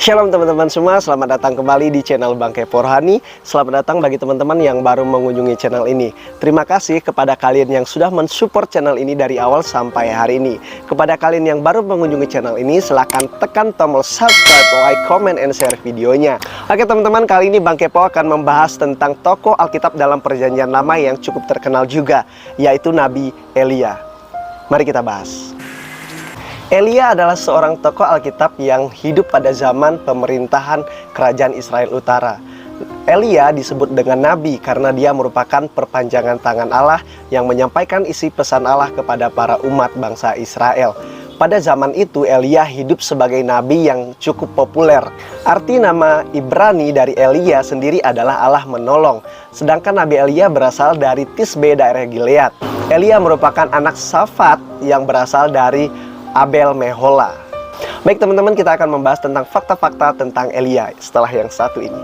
Shalom teman-teman semua, selamat datang kembali di channel Bang Kepo Rohani. Selamat datang bagi teman-teman yang baru mengunjungi channel ini. Terima kasih kepada kalian yang sudah mensupport channel ini dari awal sampai hari ini. Kepada kalian yang baru mengunjungi channel ini, silahkan tekan tombol subscribe, like, comment, and share videonya. Oke teman-teman, kali ini Bang Kepo akan membahas tentang tokoh Alkitab dalam Perjanjian Lama yang cukup terkenal juga, yaitu Nabi Elia. Mari kita bahas. Elia adalah seorang tokoh Alkitab yang hidup pada zaman pemerintahan Kerajaan Israel Utara. Elia disebut dengan nabi karena dia merupakan perpanjangan tangan Allah yang menyampaikan isi pesan Allah kepada para umat bangsa Israel. Pada zaman itu Elia hidup sebagai nabi yang cukup populer. Arti nama Ibrani dari Elia sendiri adalah Allah menolong. Sedangkan Nabi Elia berasal dari Tisbe daerah Gilead. Elia merupakan anak Safat yang berasal dari Abel Mehola. Baik teman-teman, kita akan membahas tentang fakta-fakta tentang Elia setelah yang satu ini.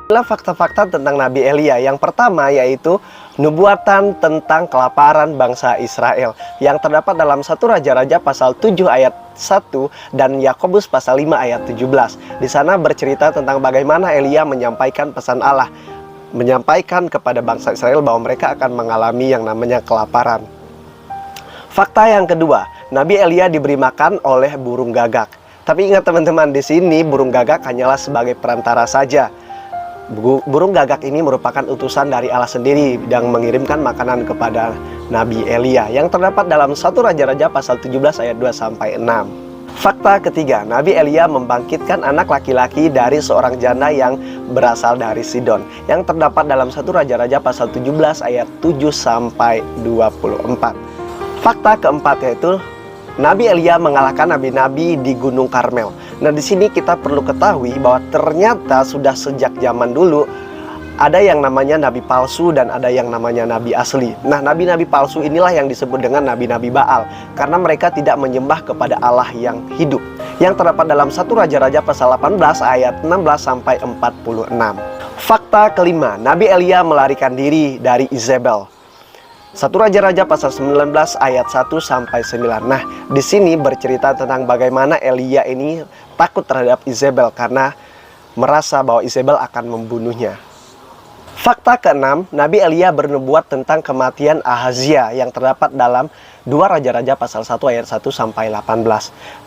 Inilah fakta-fakta tentang Nabi Elia. Yang pertama yaitu nubuatan tentang kelaparan bangsa Israel yang terdapat dalam 1 Raja-Raja pasal 7 ayat 1 dan Yakobus pasal 5 ayat 17. Di sana bercerita tentang bagaimana Elia menyampaikan pesan Allah, menyampaikan kepada bangsa Israel bahwa mereka akan mengalami yang namanya kelaparan. Fakta yang kedua, Nabi Elia diberi makan oleh burung gagak. Tapi ingat teman-teman, di sini burung gagak hanyalah sebagai perantara saja. Burung gagak ini merupakan utusan dari Allah sendiri yang mengirimkan makanan kepada Nabi Elia yang terdapat dalam 1 Raja-Raja pasal 17 ayat 2 sampai 6. Fakta ketiga, Nabi Elia membangkitkan anak laki-laki dari seorang janda yang berasal dari Sidon yang terdapat dalam 1 Raja-Raja pasal 17 ayat 7 sampai 24. Fakta keempat yaitu Nabi Elia mengalahkan nabi-nabi di Gunung Karmel. Nah, di sini kita perlu ketahui bahwa ternyata sudah sejak zaman dulu ada yang namanya nabi palsu dan ada yang namanya nabi asli. Nah, nabi-nabi palsu inilah yang disebut dengan nabi-nabi Baal karena mereka tidak menyembah kepada Allah yang hidup. Yang terdapat dalam 1 Raja-Raja pasal 18 ayat 16 sampai 46. Fakta kelima, Nabi Elia melarikan diri dari Izebel. 1 Raja-Raja pasal 19 ayat 1 sampai 9. Nah, di sini bercerita tentang bagaimana Elia ini takut terhadap Izebel karena merasa bahwa Izebel akan membunuhnya. Fakta keenam, Nabi Elia bernubuat tentang kematian Ahazia yang terdapat dalam 2 Raja-Raja pasal 1 ayat 1 sampai 18.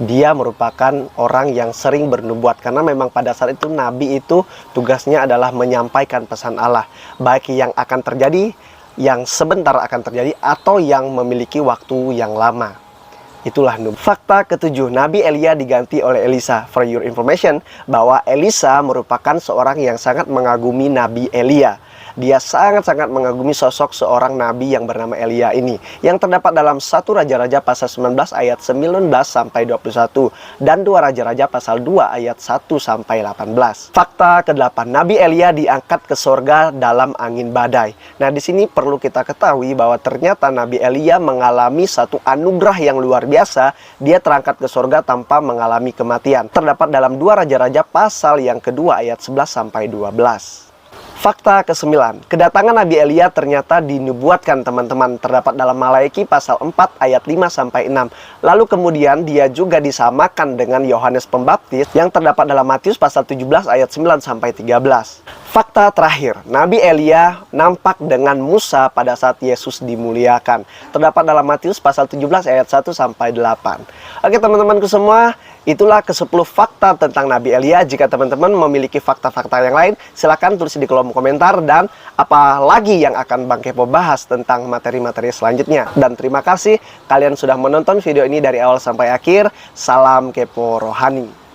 Dia merupakan orang yang sering bernubuat karena memang pada saat itu Nabi itu tugasnya adalah menyampaikan pesan Allah, baik yang akan terjadi, yang sebentar akan terjadi, atau yang memiliki waktu yang lama. Itulah nubuat. Fakta ketujuh, Nabi Elia diganti oleh Elisa. For your information, bahwa Elisa merupakan seorang yang sangat mengagumi Nabi Elia. Dia sangat-sangat mengagumi sosok seorang nabi yang bernama Elia ini, yang terdapat dalam 1 Raja-Raja pasal 19 ayat 19 sampai 21 dan 2 Raja-Raja pasal 2 ayat 1 sampai 18. Fakta ke-8, Nabi Elia diangkat ke sorga dalam angin badai. Nah, di sini perlu kita ketahui bahwa ternyata Nabi Elia mengalami satu anugerah yang luar biasa. Dia terangkat ke sorga tanpa mengalami kematian. Terdapat dalam 2 Raja-Raja pasal yang kedua ayat 11 sampai 12. Fakta ke-9, kedatangan Nabi Elia ternyata dinubuatkan teman-teman, terdapat dalam Malaiki pasal 4 ayat 5 sampai 6. Lalu kemudian dia juga disamakan dengan Yohanes Pembaptis yang terdapat dalam Matius pasal 17 ayat 9 sampai 13. Fakta terakhir, Nabi Elia nampak dengan Musa pada saat Yesus dimuliakan. Terdapat dalam Matius pasal 17 ayat 1 sampai 8. Oke teman-temanku semua, itulah ke-10 fakta tentang Nabi Elia. Jika teman-teman memiliki fakta-fakta yang lain, silahkan tulis di kolom komentar dan apa lagi yang akan Bang Kepo bahas tentang materi-materi selanjutnya. Dan terima kasih kalian sudah menonton video ini dari awal sampai akhir. Salam Kepo Rohani.